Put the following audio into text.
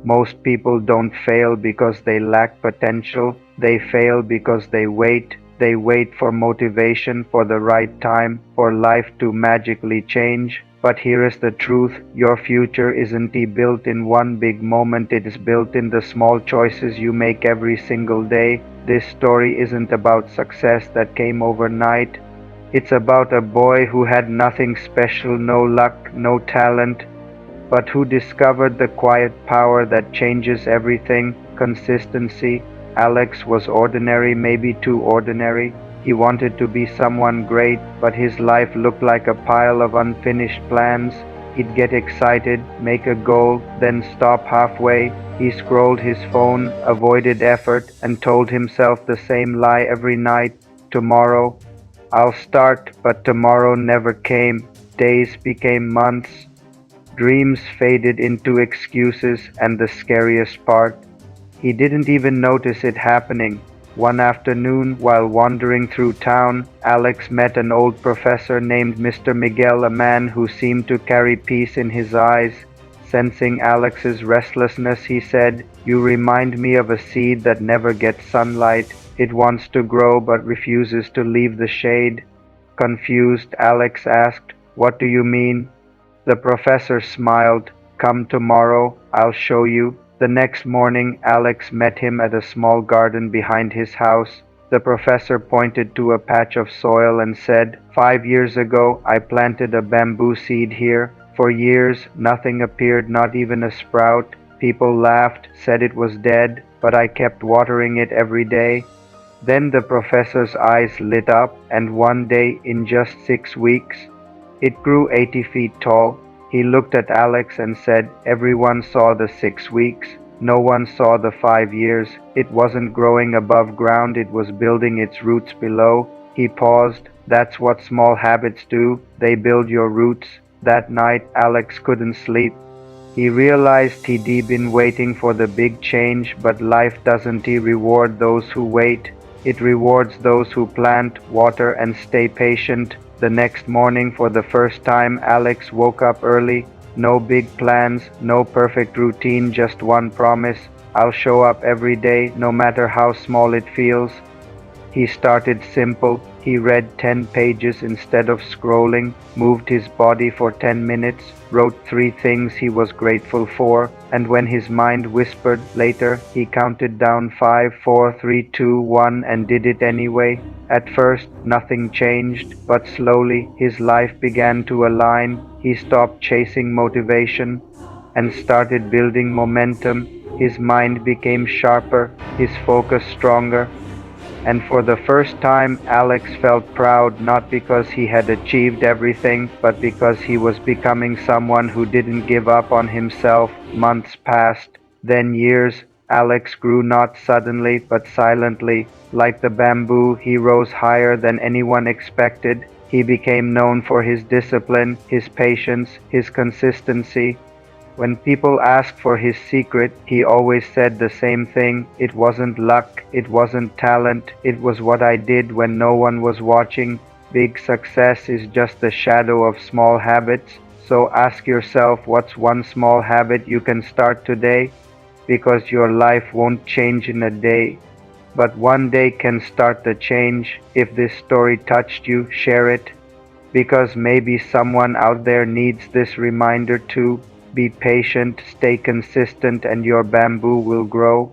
Most people don't fail because they lack potential, they fail because they wait. They wait for motivation, for the right time, for life to magically change. But here is the truth, your future isn't built in one big moment, it is built in the small choices you make every single day. This story isn't about success that came overnight. It's about a boy who had nothing special, no luck, no talent, but who discovered the quiet power that changes everything: consistency. Alex was ordinary, maybe too ordinary. He wanted to be someone great, but his life looked like a pile of unfinished plans. He'd get excited, make a goal, then stop halfway. He scrolled his phone, avoided effort, and told himself the same lie every night: tomorrow, I'll start. But tomorrow never came. Days became months. Dreams faded into excuses, and the scariest part, he didn't even notice it happening. One afternoon, while wandering through town, Alex met an old professor named Mr. Miguel, a man who seemed to carry peace in his eyes. Sensing Alex's restlessness, he said, "You remind me of a seed that never gets sunlight. It wants to grow but refuses to leave the shade." Confused, Alex asked, "What do you mean?" The professor smiled. "Come tomorrow, I'll show you." The next morning, Alex met him at a small garden behind his house. The professor pointed to a patch of soil and said, "5 years ago, I planted a bamboo seed here. For years, nothing appeared, not even a sprout. People laughed, said it was dead, but I kept watering it every day." Then the professor's eyes lit up, and one day, in just 6 weeks, it grew 80 feet tall. He looked at Alex and said, "Everyone saw the 6 weeks. No one saw the 5 years. It wasn't growing above ground, it was building its roots below." He paused. "That's what small habits do. They build your roots." That night, Alex couldn't sleep. He realized he'd been waiting for the big change, but life doesn't reward those who wait. It rewards those who plant, water, and stay patient. The next morning, for the first time, Alex woke up early. No big plans, no perfect routine, just one promise: "I'll show up every day, no matter how small it feels." He started simple. He read 10 pages instead of scrolling, moved his body for 10 minutes, wrote 3 things he was grateful for, and when his mind whispered later, he counted down 5, 4, 3, 2, 1 and did it anyway. At first, nothing changed, but slowly his life began to align. He stopped chasing motivation and started building momentum. His mind became sharper, his focus stronger. And for the first time, Alex felt proud, not because he had achieved everything, but because he was becoming someone who didn't give up on himself. Months passed, then years. Alex grew not suddenly, but silently. Like the bamboo, he rose higher than anyone expected. He became known for his discipline, his patience, his consistency. When people asked for his secret, he always said the same thing: "It wasn't luck, it wasn't talent, it was what I did when no one was watching." Big success is just the shadow of small habits. So ask yourself, what's one small habit you can start today? Because your life won't change in a day, but one day can start the change. If this story touched you, share it, because maybe someone out there needs this reminder too. Be patient, stay consistent, and your bamboo will grow.